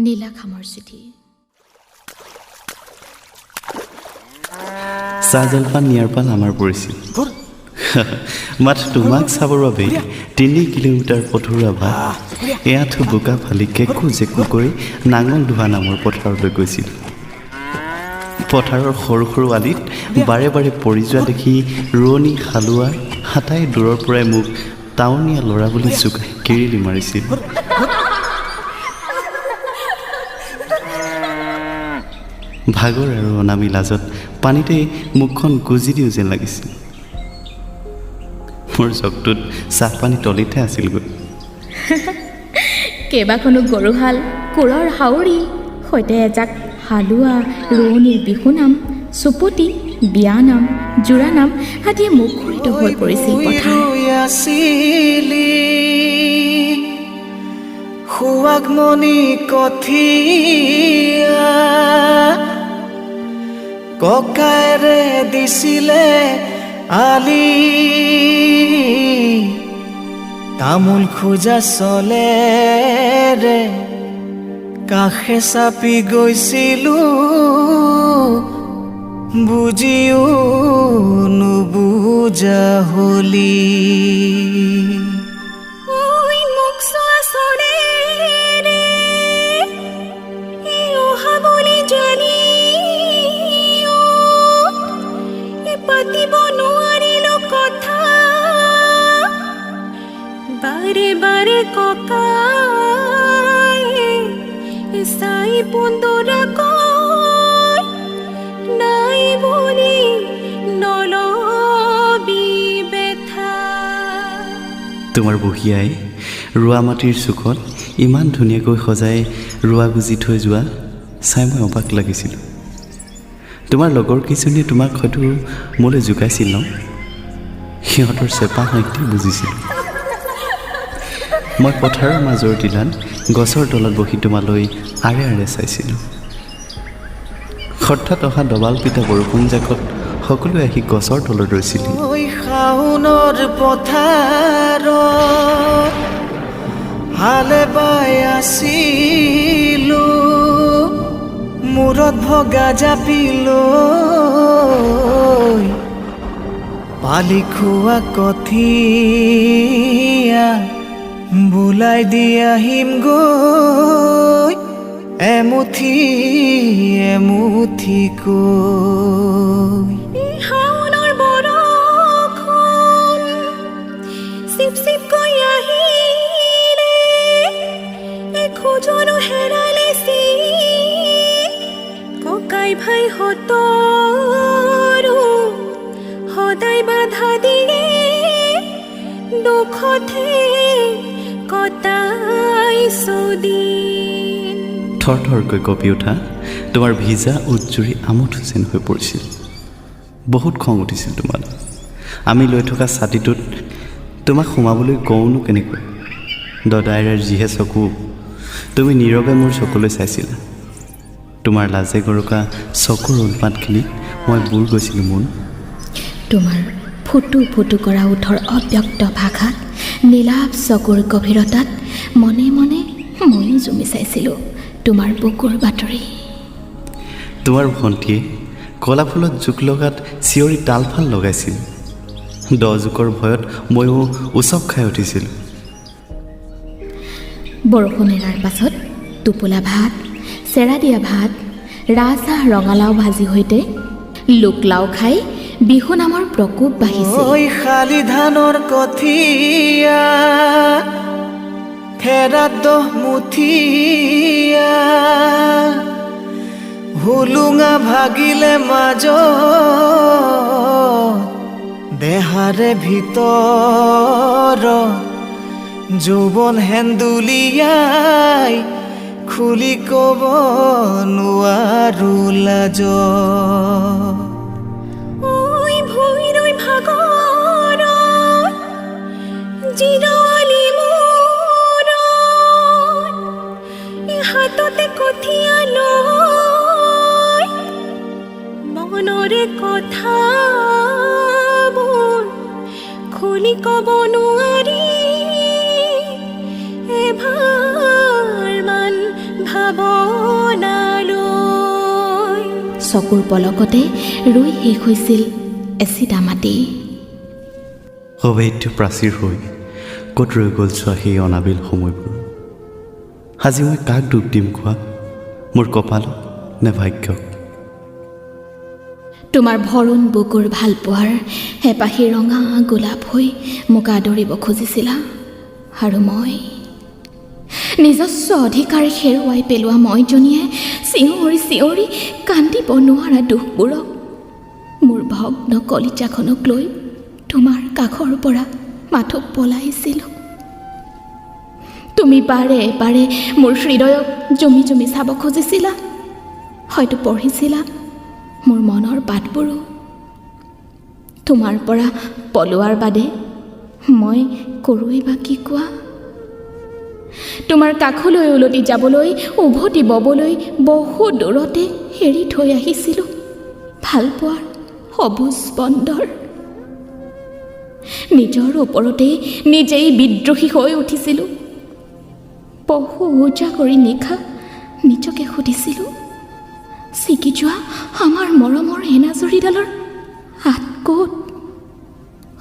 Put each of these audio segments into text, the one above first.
নীলাখামৰ চিঠি। চাহ জলপান নিয়াৰ পাল আমাৰ পৰিছিল মাত্ৰ তোমাক চাবৰ বাবে 3 কিলোমিটাৰ পথৰুৱা বাট এয়াঠু বোকা ফালি কেকু জেকু কৰি নাঙল ধোৱা নামৰ পথাৰলৈ গৈছিল। পথাৰৰ সৰু সৰু আলিত বাৰে বাৰে পৰি যোৱা দেখি ৰোৱনী হালোৱা হাতাই দূৰৰ পৰাই মোক টাউনীয়া ল'ৰা বুলি জোকাই কেৰেলি মাৰিছিল। ভাগৰ আৰু অনামী লাজত পানীতে মুখখন গুজি দিওঁ যেন লাগিছিল। মোৰ জগটোত চাহপানী তলিতে আছিলগৈ। কেইবাখনো গৰুহাল কোৰৰ হাউৰি সৈতে এজাক হালোৱা ৰোৱনীৰ বিহুনাম চুপতি বিয়ানাম জোৰানাম আদিয়ে মুখৰিত হৈ পৰিছিল পথাৰ। সুৱাগমণি কঠিয়া ককাইৰে দিছিলে আলি তামোল খোজা চলেৰে কাষে চাপি গৈছিলো বুজিও নুবুজা হলি। বাৰে বাৰে ককাই সাই বন্ধুৰা কয় নাই বলি নলবি বেথা। তোমাৰ বহিয়াই ৰোৱা মাটিৰ চুকত ইমান ধুনীয়াকৈ সজাই ৰোৱা গুজি থৈ যোৱা চাই মই অবাক লাগিছিলোঁ। তোমাৰ লগৰ কেইজনীয়ে তোমাক হয়তো মোলৈ জোকাইছিল ন? সিহঁতৰ চেপা সৈতে বুজিছিলোঁ। মই পথাৰৰ মাজৰ টিলাত গছৰ তলত বহি তোমালৈ আৰে আৰে চাইছিলোঁ। হঠাৎ অহা ডবাল পিতা বৰষুণজাকত সকলোৱে আহি গছৰ তলত ৰৈছিল। শাওনৰ পথাৰত হালে বাই আছিলো মূৰত ভগা জাপিলৈ পালি খোৱা কঠিয়া বুলাই দি আহিম গৈ এমুঠি এমুঠিকৈ। শাওনৰ বৰষুণ চিপ চিপকৈ আহিলে এখোজনো হেৰালে ককাই ভাই হতৰো সদায় বাধা দিয়ে দুখতে কটাইছো দিন। থৰ থৰকৈ কঁপি উঠা তোমাৰ ভিজা উজ্জুৰি আমঠু যেন হৈ পৰিছিল। বহুত খং উঠিছিল তোমালৈ। আমি লৈ থকা ছাতিটোত তোমাক সোমাবলৈ কওঁনো কেনেকৈ? দদাইৰাৰ যিহে চকু, তুমি নীৰৱে মোৰ চকুলৈ চাইছিলা। তোমাৰ লাজে গৰকা চকুৰ উৎপাতখিনিত মই বুৰ গৈছিলোঁ মোন। তোমাৰ ফুটু ফুটু কৰা ওঠৰ অব্যক্ত ভাষাত নীলাভ চকুৰ গভীৰতাত মনে মনে ময়ো জুমি চাইছিলোঁ তোমাৰ বুকুৰ বাতৰি। তোমাৰ ভণ্টীয়ে কলা ফুলত জোক লগাত চিঞৰি তালফাল লগাইছিল। 10 জোকৰ ভয়ত ময়ো উচপ খাই উঠিছিলোঁ। বৰষুণ এৰাৰ পাছত টোপোলা ভাত চেৰা দিয়া ভাত ৰাজহাঁহ ৰঙালাও ভাজি সৈতে লোকলাও খাই বিহু নামৰ প্ৰকোপ বাঢ়িছে। শালি ধানৰ কঠিয়া ফেৰাত 10 মুঠিয়া হুলুঙা ভাগিলে মাজত দেহাৰে ভিতৰ যৌৱন হেন্দুলিয়াই খুলি কব নোৱাৰো লাজ। জিৰালি মোৰ হাততে কঠিয়া লৈ মনৰে কথাবোৰ খুলি কব নোৱাৰি এবাৰ মান ভাৱনালৈ চকুৰ পলকতে ৰৈ শেষ হৈছিল এচিটা মাটি। অবৈধ প্ৰাচীৰ হৈ ক'ত ৰৈ গ'ল চোৱা সেই অনাবিল সময়বোৰ। আজি মই কাক দুখ দিম কোৱা, মোৰ কপালক নে ভাগ্যক? তোমাৰ ভৰুণ বুকুৰ ভালপোৱাৰ হেঁপাহী ৰঙা গোলাপ হৈ মোক আদৰিব খুজিছিলা, আৰু মই নিজস্ব অধিকাৰ হেৰুৱাই পেলোৱা মইজনীয়ে চিঞৰি চিঞৰি কান্দিব নোৱাৰা দুখবোৰক মোৰ ভগ্ন কলিজাখনক লৈ তোমাৰ কাষৰ পৰা মাথো পলাইছিলোঁ। তুমি বাৰে বাৰে মোৰ হৃদয়ক জুমি জুমি চাব খুজিছিলা, হয়তো পঢ়িছিলা মোৰ মনৰ বাটবোৰো। তোমাৰ পৰা পলোৱাৰ বাদে মই কৰোঁৱেই বা কি কোৱা? তোমাৰ কাষলৈ উলটি যাবলৈ, উভতি ববলৈ বহু দূৰতে এৰি থৈ আহিছিলোঁ ভালপোৱাৰ সবুজ বন্দৰ। নিজৰ ওপৰতেই নিজেই বিদ্ৰোহী হৈ উঠিছিলোঁ। বহু উজাগৰি নিশা নিজকে সুধিছিলোঁ, ছিগি যোৱা আমাৰ মৰমৰ এনাজৰীডালৰ হাত ক'ত?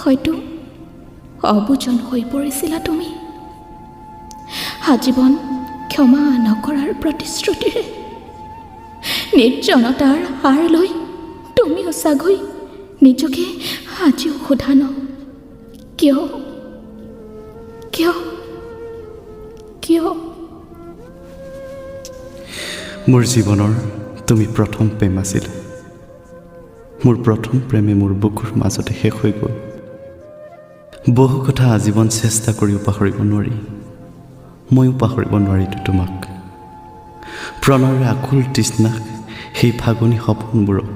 হয়তো অবুজন হৈ পৰিছিলা তুমি। আজীৱন ক্ষমা নকৰাৰ প্ৰতিশ্ৰুতিৰে নিৰ্জনতাৰ হাৰ লৈ তুমিও চাগৈ নিজকে আজিও সোধা ন, কিয় কিয় কিয়? মোৰ জীৱনৰ তুমি প্ৰথম প্ৰেম আছিল। মোৰ প্ৰথম প্ৰেমে মোৰ বুকুৰ মাজতে শেষ হৈ গ'ল। বহু কথা আজীৱন চেষ্টা কৰিও পাহৰিব নোৱাৰি। ময়ো পাহৰিব নোৱাৰিলোঁ তোমাক। প্ৰণয়েৰে আকুল তৃষ্ণা সেই ফাগুনী সপোনবোৰক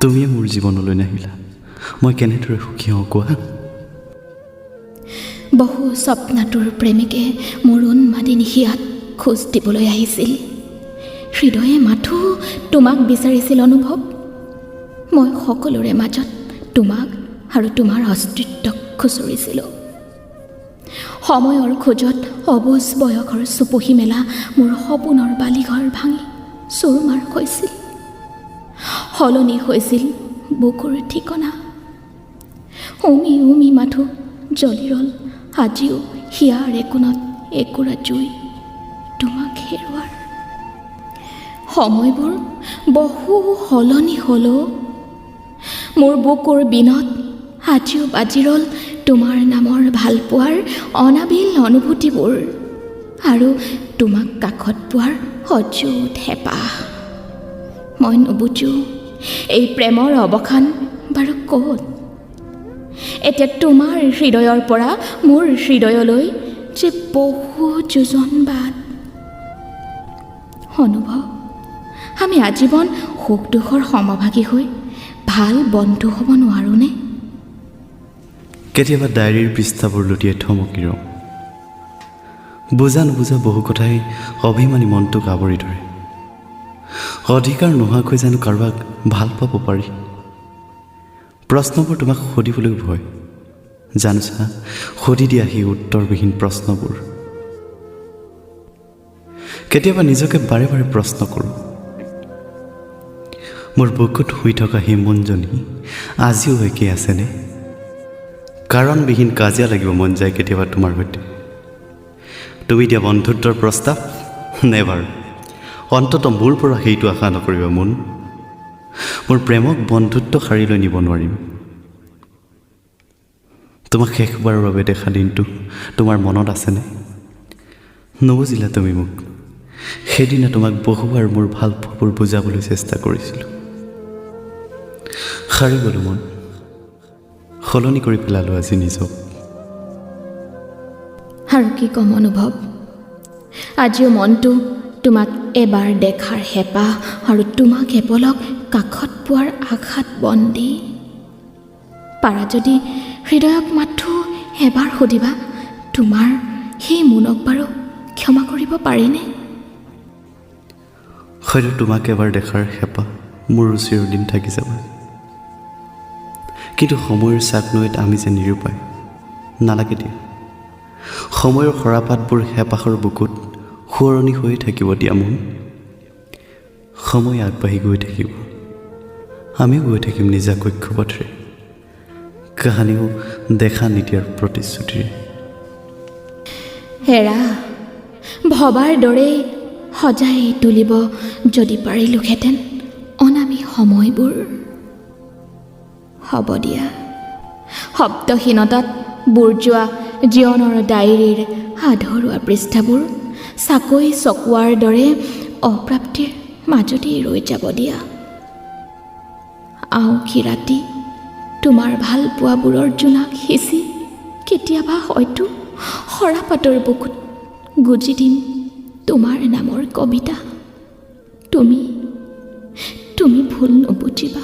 তুমিয়ে মোৰ জীৱনলৈ নাহিলা। মই কেনেদৰে সুখী হওঁ কোৱা? বহু স্বপ্নাতুৰ প্ৰেমিকে মোৰ উন্মাদিনী হিয়াত খোজ দিবলৈ আহিছিল। হৃদয়ে মাথো তোমাক বিচাৰিছিল অনুভৱ। মই সকলোৰে মাজত তোমাক আৰু তোমাৰ অস্তিত্বক খুচৰিছিলোঁ। সময়ৰ খোজত অবুজ বয়সৰ চুপহি মেলা মোৰ সপোনৰ বালিঘৰ ভাঙি চুৰমাৰ হৈছিল। সলনি হৈছিল বুকুৰ ঠিকনা। উমি উমি মাথো জ্বলি ৰ'ল আজিও হিয়াৰ একোণত একুৰা জুই তোমাক হেৰুৱাৰ। সময়বোৰ বহু সলনি হ'লেও মোৰ বুকুৰ বিনত আজিও বাজি ৰ'ল তোমাৰ নামৰ ভালপোৱাৰ অনাবিল অনুভূতিবোৰ আৰু তোমাক কাষত পোৱাৰ অযুত হেঁপাহ। মই নুবুজো এই প্ৰেমৰ অৱসান বাৰু ক'ত? এতিয়া তোমাৰ হৃদয়ৰ পৰা মোৰ হৃদয়লৈ যে বহু যোজন বাট। অনুভৱ, আমি আজীৱন সুখ দুখৰ সমভাগী হৈ ভাল বন্ধু হ'ব নোৱাৰোঁনে? কেতিয়াবা ডায়েৰীৰ পৃষ্ঠাবোৰ লুটিয়াই থমকি ৰওঁ। বুজা নুবুজা বহু কথাই অভিমানী মনটোক আৱৰি ধৰে। অধিকাৰ নোহোৱাকৈ জানো কাৰোবাক ভাল পাব পাৰি? প্ৰশ্নবোৰ তোমাক সুধিবলৈ ভয়। জানোছা, সুধি দিয়া সেই উত্তৰবিহীন প্ৰশ্নবোৰ। কেতিয়াবা নিজকে বাৰে বাৰে প্ৰশ্ন কৰোঁ, মোৰ বুকুত শুই থকা সেই মোনজনী আজিও একেই আছেনে? কাৰণবিহীন কাজিয়া লাগিব মন যায় কেতিয়াবা তোমাৰ সৈতে। তুমি দিয়া বন্ধুত্বৰ প্ৰস্তাৱ নেভাৰ। অন্ততঃ মোৰ পৰা সেইটো আশা নকৰিবা মোন। মোৰ প্ৰেমক বন্ধুত্ব সাৰি লৈ নিব নোৱাৰিম। তোমাক শেষবাৰৰ বাবে দেখা দিনটো তোমাৰ মনত আছেনে? নুবুজিলা তুমি মোক। সেইদিনা তোমাক বহুবাৰ মোৰ ভালপোৱাবোৰ বুজাবলৈ চেষ্টা কৰিছিলোঁ। সাৰি গ'লোঁ মন, সলনি কৰি পেলালোঁ আজি নিজক। আৰু কি ক'ম অনুভৱ, আজিও মনটো তোমাক এবাৰ দেখাৰ হেঁপাহ আৰু তোমাক এপলক কাষত পোৱাৰ আশাত বন্দী। পাৰা যদি হৃদয়ক মাথো এবাৰ সুধিবা, তোমাৰ সেই মোনক বাৰু ক্ষমা কৰিব পাৰিনে? হয়তো তোমাক এবাৰ দেখাৰ হেঁপাহ মোৰ চিৰদিন থাকি যাব। কিন্তু সময়ৰ চাক নৈত আমি যে নিৰূপায়। নালাগে দিয়া, সময়ৰ সৰাপাতবোৰ হেঁপাহৰ বুকুত সোঁৱৰণি হৈয়ে থাকিব দিয়া মন। সময় আগবাঢ়ি গৈ থাকিব, আমিও গৈ থাকিম নিজা কক্ষপথেৰে, কাহানিও দেখা নিদিয়াৰ প্ৰতিশ্ৰুতিৰে। হেৰা ভবাৰ দৰে সজাই তুলিব যদি পাৰিলোহেঁতেন অনামী সময়বোৰ। হ'ব দিয়া, শব্দহীনতাত বুৰ যোৱা জীৱনৰ ডায়েৰীৰ আধৰুৱা পৃষ্ঠাবোৰ চাকৈ চকুৱাৰ দৰে অপ্ৰাপ্তিৰ মাজতেই ৰৈ যাব দিয়া। আওখি ৰাতি তোমাৰ ভাল পোৱাবোৰৰ জোনাক সিঁচি কেতিয়াবা হয়তো সৰাপাতৰ বুকুত গুজি দিম তোমাৰ নামৰ কবিতা। তুমি ভুল নুবুজিবা।